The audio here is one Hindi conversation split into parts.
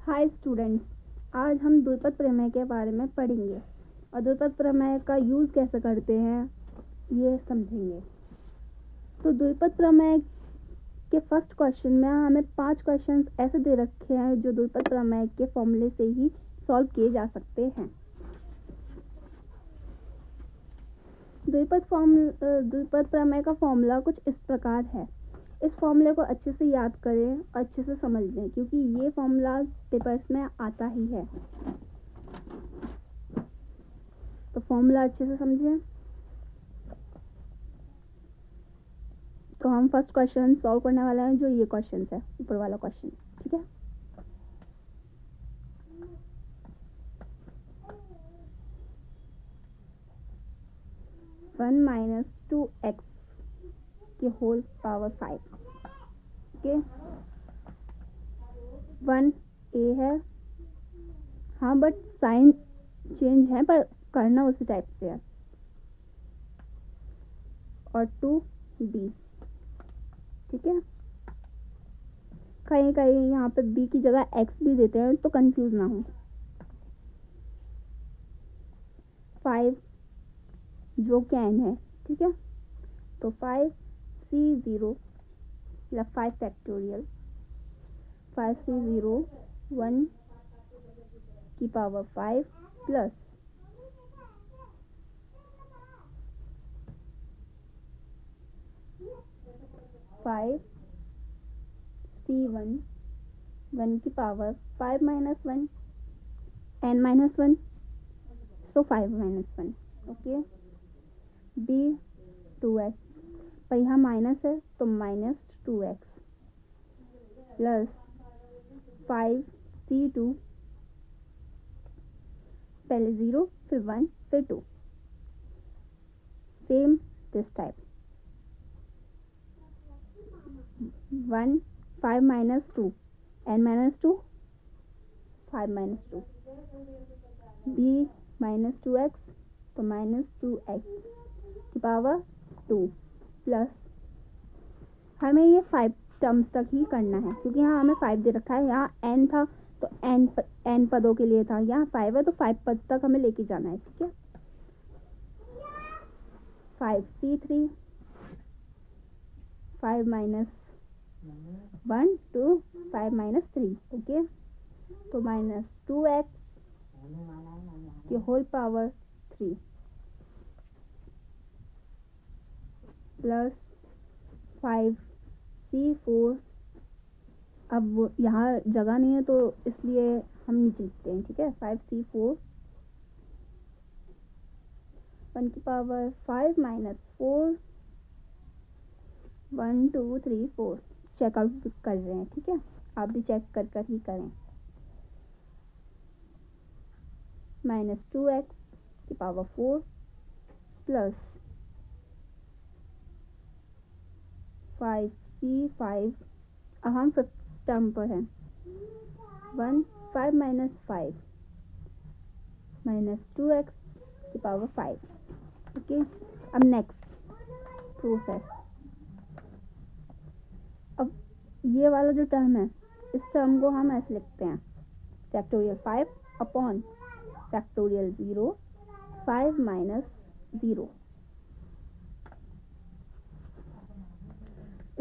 हाय स्टूडेंट्स, आज हम द्विपद प्रमेय के बारे में पढ़ेंगे और द्विपद प्रमेय का यूज़ कैसे करते हैं ये समझेंगे। तो द्विपद प्रमेय के फर्स्ट क्वेश्चन में हमें 5 क्वेश्चंस ऐसे दे रखे हैं जो द्विपद प्रमेय के फॉर्मूले से ही सॉल्व किए जा सकते हैं। द्विपद प्रमेय का फॉर्मूला कुछ इस प्रकार है। इस फॉर्मूले को अच्छे से याद करें और अच्छे से समझ लें क्योंकि ये फॉर्मूला पेपर्स में आता ही है। तो फॉर्मूला अच्छे से समझें। तो हम फर्स्ट क्वेश्चन सॉल्व करने वाले हैं जो ये क्वेश्चन है, ऊपर वाला क्वेश्चन, ठीक है। वन माइनस 2x की होल पावर 5, ओके। 1 a है, हाँ, बट साइन चेंज है पर करना उसी टाइप से है। और 2 b, ठीक है। कहीं कहीं यहाँ पे b की जगह x भी देते हैं तो कंफ्यूज ना हो। 5 जो कि n है, ठीक है। तो 5c0 मतलब 5 फैक्टोरियल 5c0 1 की पावर 5 प्लस 5c1 1 की पावर 5 माइनस 1 n माइनस 1, सो 5 माइनस 1, ओके। b 2x पर यहाँ माइनस है तो माइनस 2x प्लस 5c2 पहले 0 फिर 1 फिर 2, same this type 1 5 minus 2 n minus 2 5 minus 2 b minus 2x तो माइनस 2x की पावर 2 प्लस हमें ये 5 टर्म्स तक ही करना है क्योंकि यहाँ हमें 5 दे रखा है। यहाँ n था तो n पदों के लिए था, यहाँ 5 है तो 5 पद तक हमें लेके जाना है, ठीक है। 5c3 5 minus 1 2 5 minus 3, okay. तो माइनस 2x की होल पावर 3 प्लस 5c4, अब यहाँ जगह नहीं है तो इसलिए हम नीचे लिखते हैं, ठीक है। 5c4 1 की पावर 5 माइनस 4 1 2 3 4 चेकआउट कर रहे हैं, ठीक है। आप भी चेक कर कर ही करें। माइनस 2x की पावर 4 प्लस 5c5, अब हम फिफ्थ टर्म पर हैं। 1 5 माइनस 5 माइनस 2x की पावर 5, ओके। अब नेक्स्ट प्रोसेस, अब ये वाला जो टर्म है इस टर्म को हम ऐसे लिखते हैं फैक्टोरियल 5 अपॉन फैक्टोरियल 0 5 माइनस 0।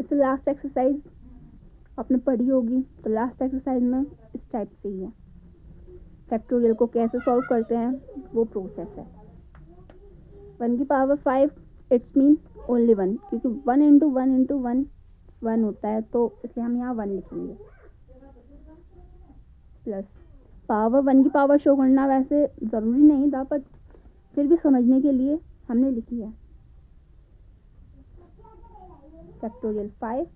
इससे लास्ट एक्सरसाइज आपने पढ़ी होगी, तो लास्ट एक्सरसाइज में इस टाइप से ही है। फैक्टोरियल को कैसे सॉल्व करते हैं वो प्रोसेस है। 1 की पावर 5 इट्स मीन ओनली 1 क्योंकि 1 इंटू 1 इंटू 1 1 होता है तो इसलिए हम यहाँ 1 लिखेंगे। प्लस पावर 1 की पावर शो करना वैसे ज़रूरी नहीं था पर फिर भी समझने के लिए हमने लिखी है। फैक्टोरियल 5,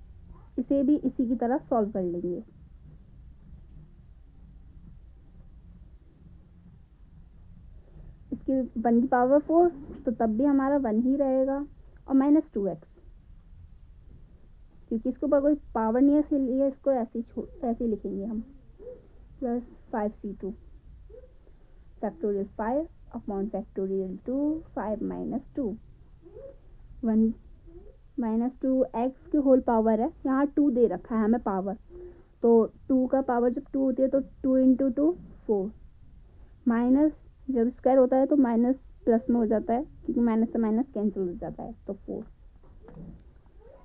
इसे भी इसी की तरह सॉल्व कर लेंगे। इसकी 1 की पावर 4 तो तब भी हमारा 1 ही रहेगा और माइनस 2x क्योंकि इसके ऊपर कोई पावर नहीं है इसलिए इसको ऐसे ही लिखेंगे हम। Plus 5c2 factorial 5 upon factorial 2 5 minus 2 1 minus 2x की होल पावर है, यहाँ 2 दे रखा है हमें पावर तो 2 का पावर जब 2 होती है तो 2 इंटू 2 4, माइनस जब स्क्वायर होता है तो माइनस प्लस में हो जाता है, क्योंकि माइनस से माइनस कैंसिल हो जाता है, तो 4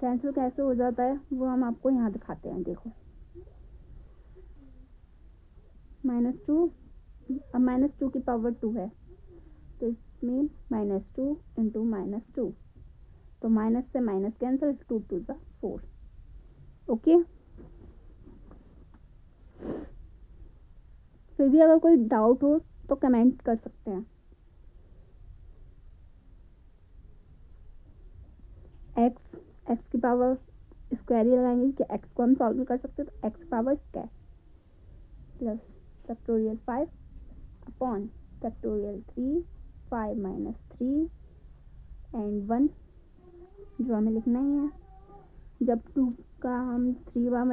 कैंसिल कैसे हो जाता है वो हम आपको यहाँ दिखाते हैं। देखो -2, अब -2 की पावर 2 है, तो इट मीन -2 इंटू -2, तो माइनस से माइनस कैंसिल, 2 2 ज़ा 4। ओके, फिर भी अगर कोई डाउट हो तो कमेंट कर सकते हैं। एक्स की पावर स्क्वायर ही लगाएंगे कि एक्स को हम सॉल्व कर सकते हैं, तो एक्स की power square plus factorial 5 upon factorial 3, 5 minus 3 and 1, जो हमें लिखना ही है। जब 2 का हम 3 बार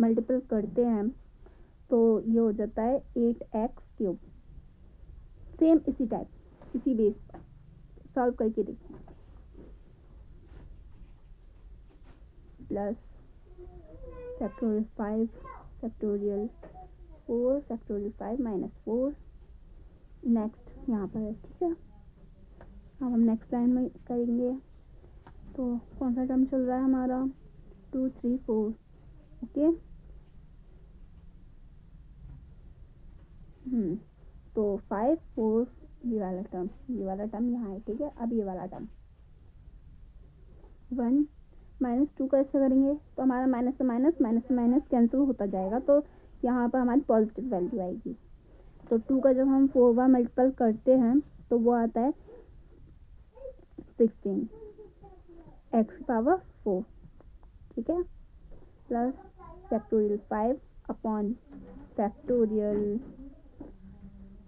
मल्टीपल करते हैं तो ये हो जाता है 8x³। सेम इसी टाइप, इसी बेस पर सॉल्व करके देखें। Plus factorial 5 factorial 4 factorial 5 minus 4, next यहाँ पर है। ठीक है, अब हम नेक्स्ट लाइन में करेंगे। तो कौन सा टर्म चल रहा है हमारा? 2 3 4। ओके, तो 5 4 ये वाला टर्म यहाँ है। ठीक है, अब ये वाला टर्म 1 -2 कैसे करेंगे? तो हमारा माइनस से माइनस कैंसिल होता जाएगा, तो यहाँ पर हमारी पॉजिटिव वैल्यू आएगी। तो 2 का जब हम 4 बार मल्टीपल करते हैं तो वो आता है 16 x की पावर 4। ठीक है, प्लस फैक्टोरियल 5 अपॉन फैक्टोरियल,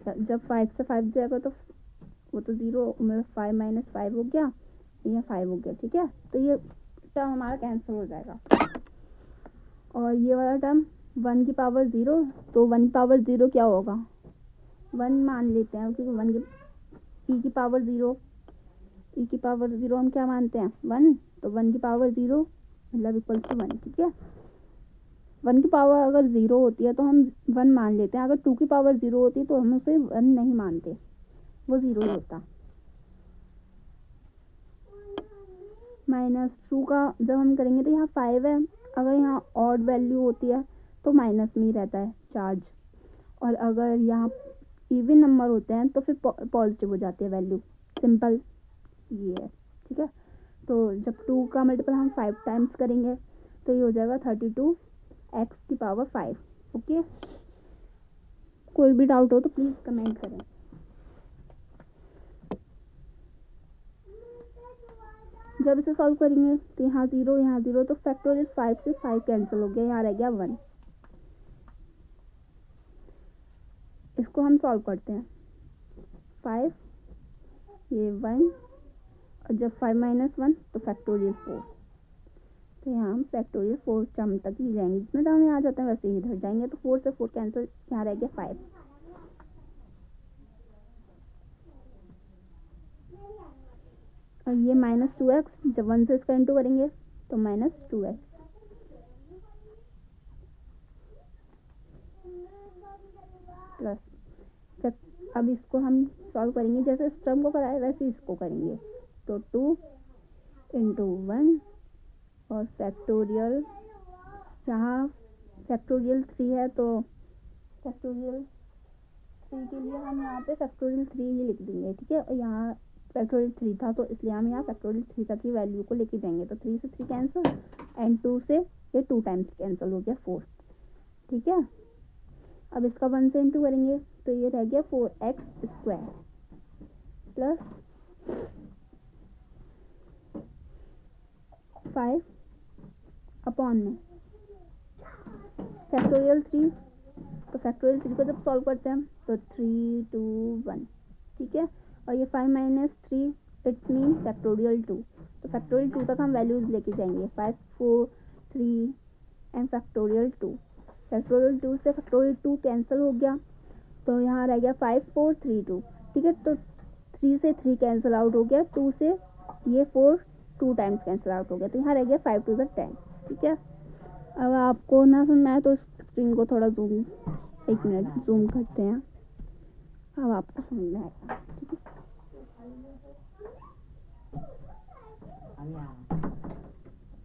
जब 5 से 5 जाएगा तो वो तो 0, मतलब 5 माइनस 5 हो गया, ये 5 हो गया। ठीक है, तो ये टर्म हमारा कैंसिल हो जाएगा। और ये वाला टर्म 1 की पावर 0, तो 1 की पावर 0 क्या होगा? 1 मान लेते हैं, क्योंकि 1 की ई की पावर 0, ई की पावर 0 हम क्या मानते हैं? 1, तो 1 की पावर 0 मतलब इक्वल टू 1। ठीक है, 1 की पावर अगर 0 होती है तो हम 1 मान लेते हैं, अगर 2 की पावर 0 होती है तो हम उसे 1 नहीं मानते, वो 0 ही होता। -2 का जब हम करेंगे तो यहाँ 5 है, अगर यहाँ ऑड वैल्यू होती है तो माइनस में ही रहता है चार्ज, और अगर यहाँ इवन नंबर होते हैं तो फिर पॉजिटिव हो जाती है वैल्यू। सिंपल ये है। ठीक है, तो जब 2 का मल्टीपल हम 5 टाइम्स करेंगे तो ये हो जाएगा 32 x की पावर 5। ओके, कोई भी डाउट हो तो प्लीज़ कमेंट करें। जब इसे सॉल्व करेंगे तो यहाँ 0 तो फैक्टोरियल 5 से 5 कैंसिल हो गया, यहाँ रह गया 1। इसको हम सॉल्व करते हैं। 5 ये 1, और जब 5 माइनस 1 तो फैक्टोरियल 4, तो यहाँ हम फैक्टोरियल 4 टर्म तक ही जाएंगे, जितने टर्म में आ जाते हैं वैसे ही इधर जाएंगे, तो 4 से 4 कैंसिल, यहाँ रह गया 5। और ये -2x, जब 1 से इसका इंटू करेंगे तो -2x, प्लस अब इसको हम सॉल्व करेंगे जैसे इस टर्म को कराए वैसे इसको करेंगे, तो 2 इंटू 1 और फैक्टोरियल, यहाँ फैक्टोरियल 3 है तो फैक्टोरियल 3 के लिए हम यहाँ पे फैक्टोरियल 3 ही लिख देंगे। ठीक है, और यहाँ फैक्टोरियल 3 था तो इसलिए हम यहाँ फैक्टोरियल 3 तक की वैल्यू को लेके जाएंगे, तो 3 से 3 कैंसिल एंड 2 से ये 2 टाइम्स कैंसिल हो गया 4। ठीक है, अब इसका 1 से इंटू करेंगे तो ये रह गया 4x² प्लस 5 अपॉन में फैक्टोरियल 3, तो फैक्टोरियल 3 को जब सॉल्व करते हैं तो 3 2 1। ठीक है, और ये 5 माइनस 3 इट्स मीन फैक्टोरियल 2, तो फैक्टोरियल 2 तक हम वैल्यूज लेके जाएंगे, 5 4 3 एंड फैक्टोरियल 2। फैक्टोरियल 2 से फैक्टोरियल 2 कैंसिल हो गया, तो यहाँ रह गया 5 4 3 2। ठीक है, तो 3 से 3 कैंसिल आउट हो गया, 2 से ये 4 2 टाइम्स कैंसिल आउट हो गया, तो यहाँ रह गया 5 2 10। ठीक है, अगर आपको ना सुनना है तो स्क्रीन को थोड़ा जूम, 1 मिनट जूम करते हैं, अब आपको समझ में आएगा। ठीक है,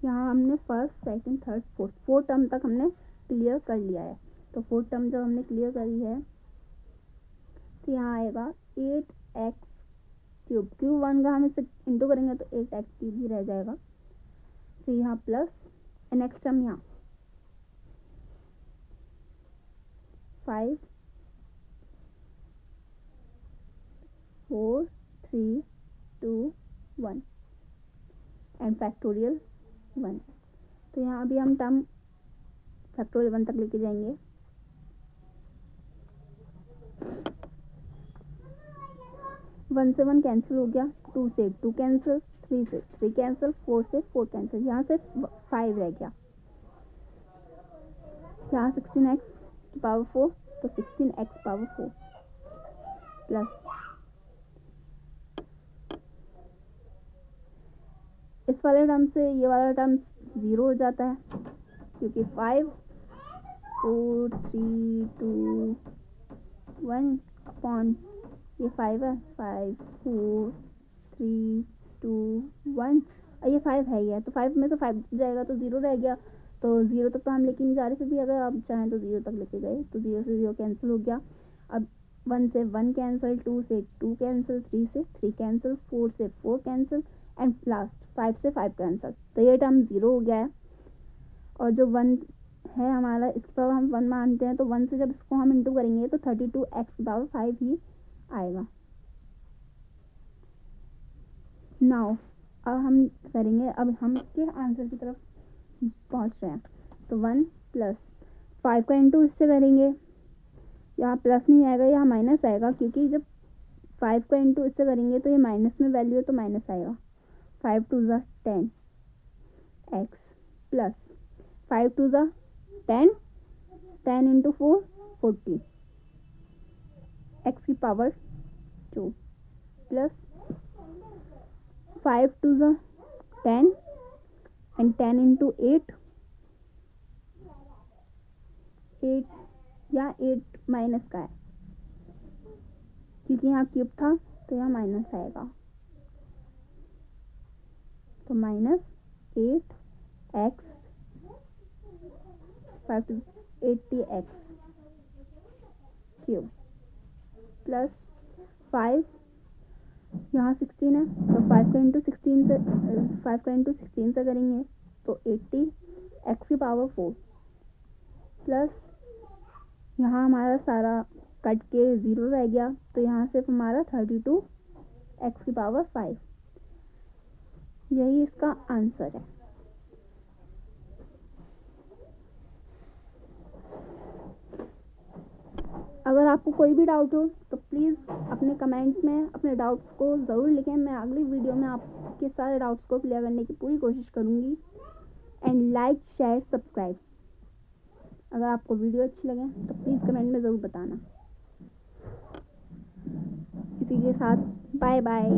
यहाँ हमने first second third fourth term तक हमने क्लियर कर लिया है। तो फोर्थ टर्म जब हमने क्लियर करी है तो यहाँ आएगा 8x क्यूब, क्यूब 1 का हम इसे इंटू करेंगे तो 8x क्यूब ही रह जाएगा। फिर यहाँ प्लस नेक्स्ट टर्म यहाँ 5 4 3 2 1 एंड फैक्टोरियल 1। तो यहाँ अभी हम टर्म फैक्टोरियल 1 तक लेके जाएंगे। वन से 1 कैंसिल हो गया, 2 से 2 कैंसिल, 3 से 3 कैंसिल, 4 से 4 कैंसिल, यहाँ से 5 रह गया। यहाँ 16x की पावर 4 तो 16x पावर 4 प्लस इस वाले टर्म से ये वाला टर्म 0 हो जाता है क्योंकि 5 4 3 2 1 अपॉन ये 5 है, 5 4 3 2 1 और ये 5 है ही है, तो 5 में से 5 जाएगा तो 0 रह गया। तो 0 तक तो हम लेके नहीं जा रहे, फिर भी अगर आप चाहें तो 0 तक लेके गए तो 0 से 0 कैंसिल हो गया। अब 1 से 1 कैंसिल, 2 से 2 कैंसिल, 3 से 3 कैंसिल, 4 से 4 कैंसिल एंड लास्ट 5 से 5 कैंसिल। तो ये टर्म 0 हो गया है और जो 1 है हमारा इसकी पावर हम 1 मानते हैं, तो 1 से जब इसको हम इंटू करेंगे तो 32x की पावर 5 ही आएगा। नाउ अब हम करेंगे, अब हम इसके आंसर की तरफ पहुंच रहे हैं। तो 1 प्लस 5 का इंटू इससे करेंगे, यहाँ प्लस नहीं आएगा, यहाँ माइनस आएगा क्योंकि जब 5 का इंटू इससे करेंगे तो ये माइनस में वैल्यू है तो माइनस आएगा। 5 2 ज़ा 10 x प्लस 5 2 ज़ा 10, 10 इंटू 4 40 x की पावर 2 प्लस 5 2 ज़ा 10 एंड 10 इंटू 8 या 8 माइनस का है क्योंकि यहाँ क्यूब था तो यहाँ माइनस आएगा, तो minus 8x 80x cube plus 5 यहाँ 16 है तो 5 का इंटू 16 से करेंगे तो 80 x की पावर 4 प्लस यहाँ हमारा सारा कट के 0 रह गया तो यहाँ सिर्फ हमारा 32 x की पावर 5, यही इसका आंसर है। अगर आपको कोई भी डाउट हो तो प्लीज़ अपने कमेंट में अपने डाउट्स को ज़रूर लिखें, मैं अगली वीडियो में आपके सारे डाउट्स को क्लियर करने की पूरी कोशिश करूँगी। एंड लाइक शेयर सब्सक्राइब, अगर आपको वीडियो अच्छी लगे तो प्लीज़ कमेंट में ज़रूर बताना। इसी के साथ बाय बाय।